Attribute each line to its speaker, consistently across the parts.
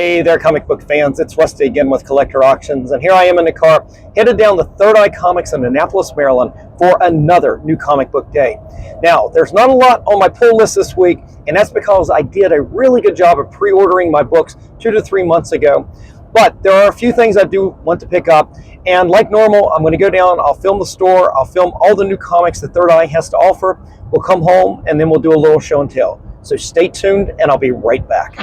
Speaker 1: Hey there, comic book fans. It's Rusty again with Collector Auctions, and here I am in the car, headed down to Third Eye Comics in Annapolis, Maryland for another new comic book day. Now, there's not a lot on my pull list this week, and that's because I did a really good job of pre-ordering my books 2 to 3 months ago. But there are a few things I do want to pick up, and like normal, I'm going to go down, I'll film the store, I'll film all the new comics that Third Eye has to offer. We'll come home, and then we'll do a little show and tell. So stay tuned, and I'll be right back.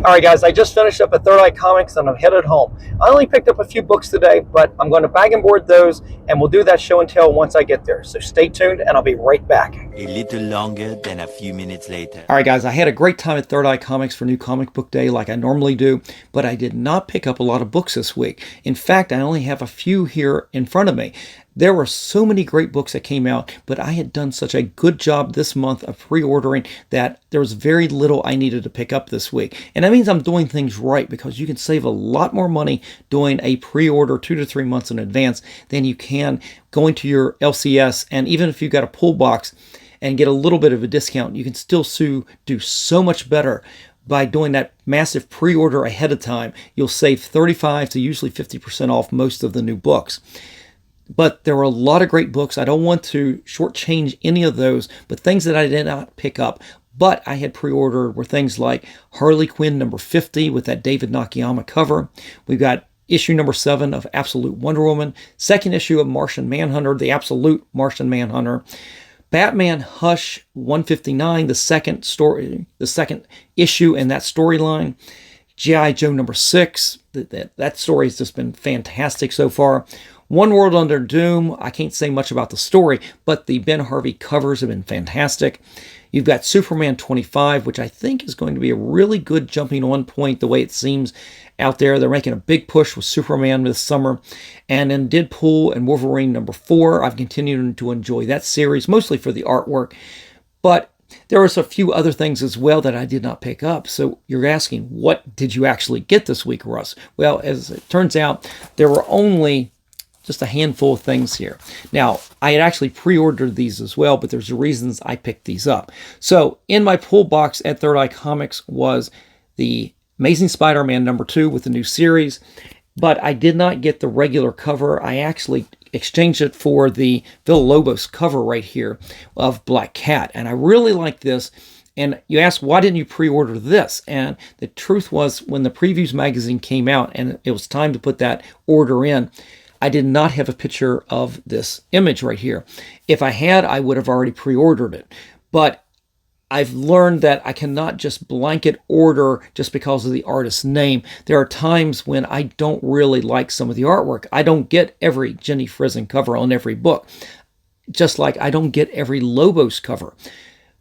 Speaker 1: All right, guys, I just finished up at Third Eye Comics and I'm headed home. I only picked up a few books today, but I'm going to bag and board those, and we'll do that show and tell once I get there. So stay tuned, and I'll be right back.
Speaker 2: A little longer than a few minutes later.
Speaker 3: All right, guys, I had a great time at Third Eye Comics for New Comic Book Day like I normally do, but I did not pick up a lot of books this week. In fact, I only have a few here in front of me. There were so many great books that came out, but I had done such a good job this month of pre-ordering that there was very little I needed to pick up this week. And that means I'm doing things right, because you can save a lot more money doing a pre-order 2 to 3 months in advance than you can going to your LCS. And even if you've got a pull box and get a little bit of a discount, you can still do so much better by doing that massive pre-order ahead of time. You'll save 35 to usually 50% off most of the new books. But there were a lot of great books. I don't want to shortchange any of those, but things that I did not pick up, but I had pre-ordered, were things like Harley Quinn number 50 with that David Nakayama cover. We've got issue number 7 of Absolute Wonder Woman, second issue of Martian Manhunter, the Absolute Martian Manhunter, Batman Hush 159, the second issue in that storyline, G.I. Joe number 6. That story has just been fantastic so far. One World Under Doom, I can't say much about the story, but the Ben Harvey covers have been fantastic. You've got Superman 25, which I think is going to be a really good jumping on point the way it seems out there. They're making a big push with Superman this summer. And then Deadpool and Wolverine number 4. I've continued to enjoy that series, mostly for the artwork. But there was a few other things as well that I did not pick up. So you're asking, what did you actually get this week, Russ? Well, as it turns out, there were only just a handful of things here. Now, I had actually pre-ordered these as well, but there's reasons I picked these up. So in my pull box at Third Eye Comics was the Amazing Spider-Man number 2 with the new series, but I did not get the regular cover. I actually exchanged it for the Villalobos cover right here of Black Cat, and I really like this. And you ask, why didn't you pre-order this? And the truth was, when the Previews magazine came out and it was time to put that order in, I did not have a picture of this image right here. If I had, I would have already pre-ordered it. but I've learned that I cannot just blanket order just because of the artist's name. There are times when I don't really like some of the artwork. I don't get every Jenny Frison cover on every book, just like I don't get every Lobos cover.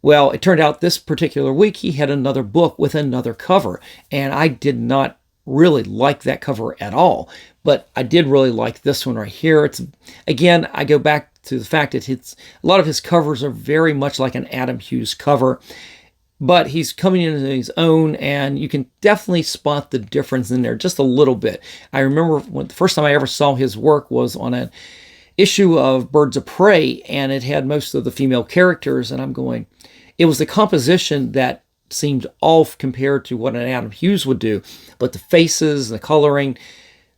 Speaker 3: Well, it turned out this particular week he had another book with another cover, and I did not really like that cover at all. But I did really like this one right here. It's, again, I go back to the fact that a lot of his covers are very much like an Adam Hughes cover, but he's coming into his own, and you can definitely spot the difference in there just a little bit. I remember when the first time I ever saw his work was on an issue of Birds of Prey, and it had most of the female characters, and I'm going, it was the composition that seemed off compared to what an Adam Hughes would do, but the faces, the coloring,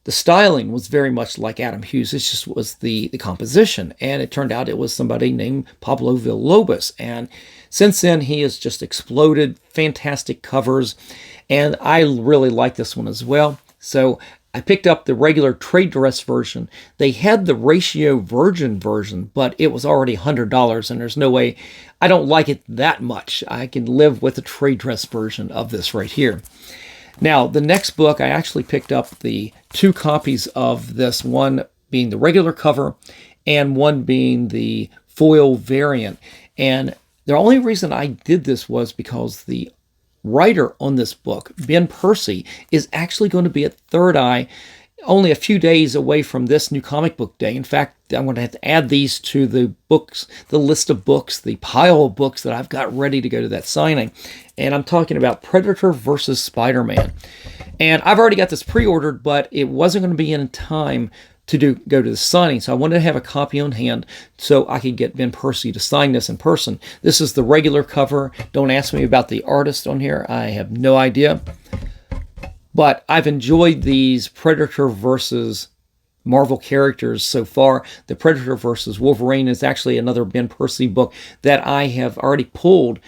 Speaker 3: the styling was very much like Adam Hughes. It just was the composition. And it turned out it was somebody named Pablo Villalobos. And since then, he has just exploded. Fantastic covers. And I really like this one as well. So I picked up the regular trade dress version. They had the ratio virgin version, but it was already $100. And there's no way, I don't like it that much. I can live with the trade dress version of this right here. Now, the next book, I actually picked up the 2 copies of this, one being the regular cover and one being the foil variant. And the only reason I did this was because the writer on this book, Ben Percy, is actually going to be at Third Eye only a few days away from this new comic book day. In fact, I'm going to have to add these to the books, the list of books, the pile of books that I've got ready to go to that signing. And I'm talking about Predator versus Spider-Man. And I've already got this pre-ordered, but it wasn't going to be in time to go to the signing. So I wanted to have a copy on hand so I could get Ben Percy to sign this in person. This is the regular cover. Don't ask me about the artist on here. I have no idea. But I've enjoyed these Predator versus Marvel characters so far. The Predator versus Wolverine is actually another Ben Percy book that I have already pulled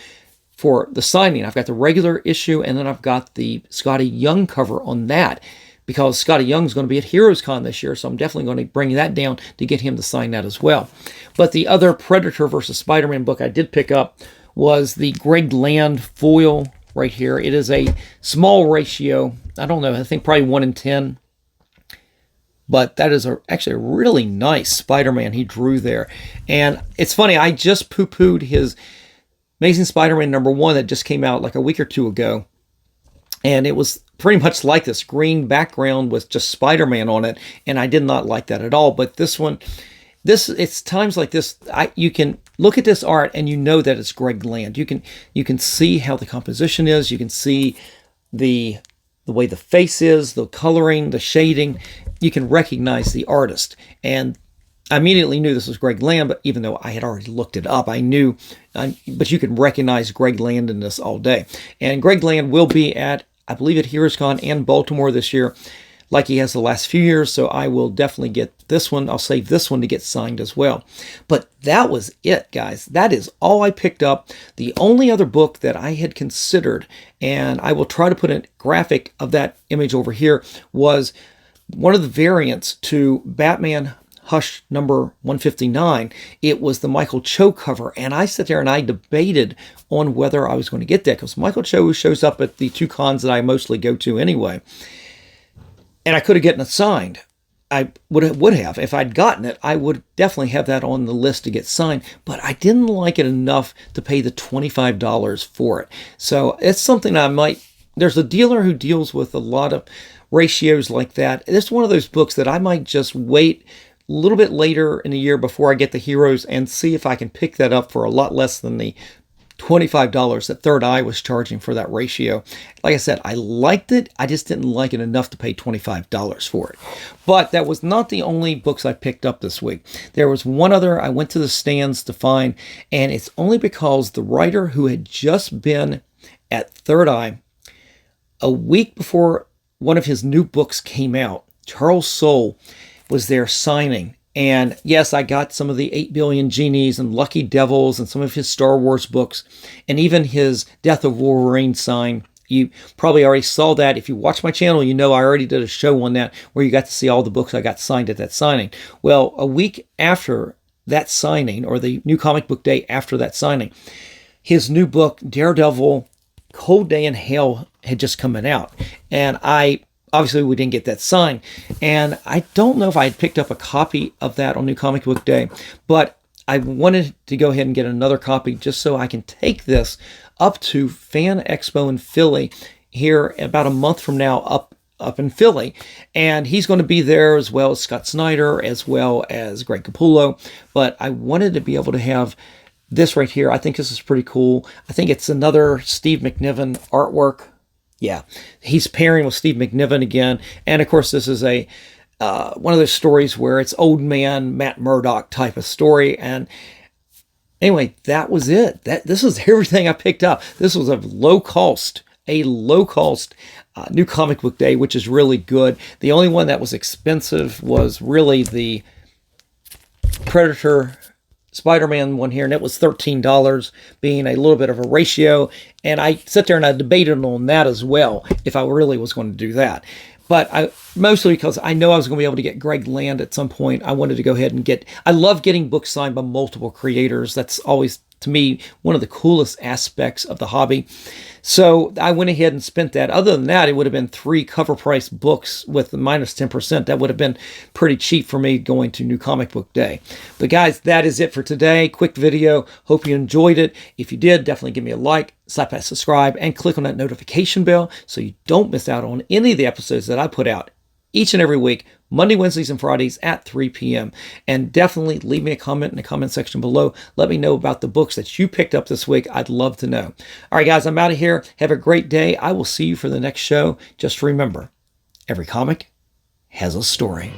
Speaker 3: for the signing. I've got the regular issue, and then I've got the Scotty Young cover on that, because Scotty Young's going to be at Heroes Con this year, so I'm definitely going to bring that down to get him to sign that as well. But the other Predator versus Spider-Man book I did pick up was the Greg Land foil right here. It is a small ratio. I don't know, I think probably 1 in 10. But that is actually a really nice Spider-Man he drew there. And it's funny, I just poo-pooed his Amazing Spider-Man #1 that just came out like a week or 2 ago. And it was pretty much like this green background with just Spider-Man on it. And I did not like that at all. But this one, it's times like this, you can look at this art and you know that it's Greg Land. You can see how the composition is. You can see the way the face is, the coloring, the shading. You can recognize the artist. And I immediately knew this was Greg Land, but even though I had already looked it up, I knew, but you can recognize Greg Land in this all day. And Greg Land will be at, I believe, at Heroes Con and Baltimore this year, like he has the last few years, so I will definitely get this one. I'll save this one to get signed as well. But that was it, guys. That is all I picked up. The only other book that I had considered, and I will try to put a graphic of that image over here, was one of the variants to Batman Hush number 159. It was the Michael Cho cover, and I sat there and I debated on whether I was going to get that, because Michael Cho shows up at the 2 cons that I mostly go to anyway. And I could have gotten it signed. I would have. If I'd gotten it, I would definitely have that on the list to get signed. But I didn't like it enough to pay the $25 for it. So it's something I might... There's a dealer who deals with a lot of ratios like that. It's one of those books that I might just wait a little bit later in the year before I get the Heroes and see if I can pick that up for a lot less than the $25 that Third Eye was charging for that ratio. Like I said, I liked it. I just didn't like it enough to pay $25 for it. But that was not the only books I picked up this week. There was one other I went to the stands to find, and it's only because the writer who had just been at Third Eye a week before one of his new books came out, Charles Soule, was there signing. And yes, I got some of the 8 Billion Genies and Lucky Devils and some of his Star Wars books, and even his Death of Wolverine sign. You probably already saw that. If you watch my channel, you know I already did a show on that where you got to see all the books I got signed at that signing. Well, a week after that signing, or the new comic book day after that signing, his new book, Daredevil, Cold Day in Hell, had just come out. And obviously we didn't get that signed. And I don't know if I had picked up a copy of that on New Comic Book Day, but I wanted to go ahead and get another copy just so I can take this up to Fan Expo in Philly here about a month from now, up in Philly. And he's going to be there, as well as Scott Snyder, as well as Greg Capullo. But I wanted to be able to have this right here. I think this is pretty cool. I think it's another Steve McNiven artwork. Yeah, he's pairing with Steve McNiven again. And of course, this is a one of those stories where it's old man Matt Murdock type of story. And anyway, that was it. This is everything I picked up. This was a low cost New Comic Book Day, which is really good. The only one that was expensive was really the Predator Spider-Man one here, and it was $13, being a little bit of a ratio. And I sat there and I debated on that as well, if I really was going to do that. But mostly because I know I was going to be able to get Greg Land at some point. I wanted to go ahead and I love getting books signed by multiple creators. That's always, to me, one of the coolest aspects of the hobby. So I went ahead and spent that. Other than that, it would have been 3 cover price books with the minus 10%. That would have been pretty cheap for me going to New Comic Book Day. But guys, that is it for today. Quick video. Hope you enjoyed it. If you did, definitely give me a like, slap that subscribe, and click on that notification bell so you don't miss out on any of the episodes that I put out each and every week, Monday, Wednesdays, and Fridays at 3 p.m. And definitely leave me a comment in the comment section below. Let me know about the books that you picked up this week. I'd love to know. All right, guys, I'm out of here. Have a great day. I will see you for the next show. Just remember, every comic has a story.